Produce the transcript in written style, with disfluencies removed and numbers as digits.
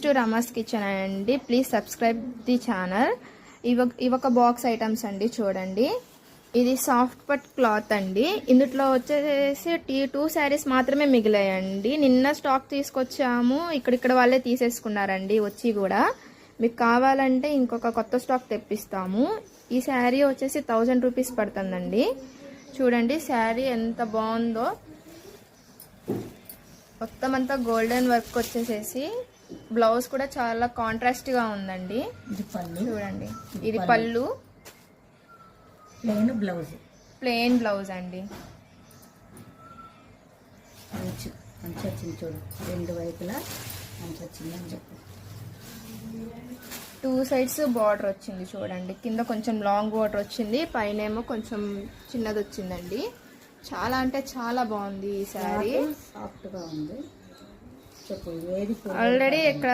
To Rama's kitchen అండి. Please subscribe the channel. ఇవొక box items అండి. చూడండి, ఇది సాఫ్ట్ పట్ క్లాత్ అండి. ఇందులో వచ్చేసి 2 శారీస్ మాత్రమే మిగిలాయండి. నిన్న స్టాక్ తీసుకొచ్చాము, ఇక్కడ వాళ్ళే తీసేసుకున్నారండి వచ్చి కూడా. మీకు కావాలంటే ఇంకొక కొత్త స్టాక్ తెప్పిస్తాము. ఈ శారీ వచ్చేసి 1000 రూపీస్ పడుతుందండి. చూడండి శారీ ఎంత బాగుందో. మొత్తం అంతా గోల్డెన్ వర్క్ వచ్చేసేసి బ్లౌజ్ కూడా చాలా కాంట్రాస్ట్ గా ఉందండి. చూడండి, ఇది పళ్ళు, ప్లెయిన్ బ్లౌజ్ అండి. మంచి వచ్చింది చూడు, రెండు వైపులా మంచి వచ్చింది అని చెప్పి. 2 సైడ్స్ బార్డర్ వచ్చింది చూడండి. కింద కొంచెం లాంగ్ బార్డర్ వచ్చింది, పైన ఏమో కొంచెం చిన్నది వచ్చిందండి. చాలా అంటే చాలా బాగుంది ఈ శారీ. సాఫ్ట్ గా ఉంది. చెప్పు, ఏది ఆల్రెడీ ఇక్కడ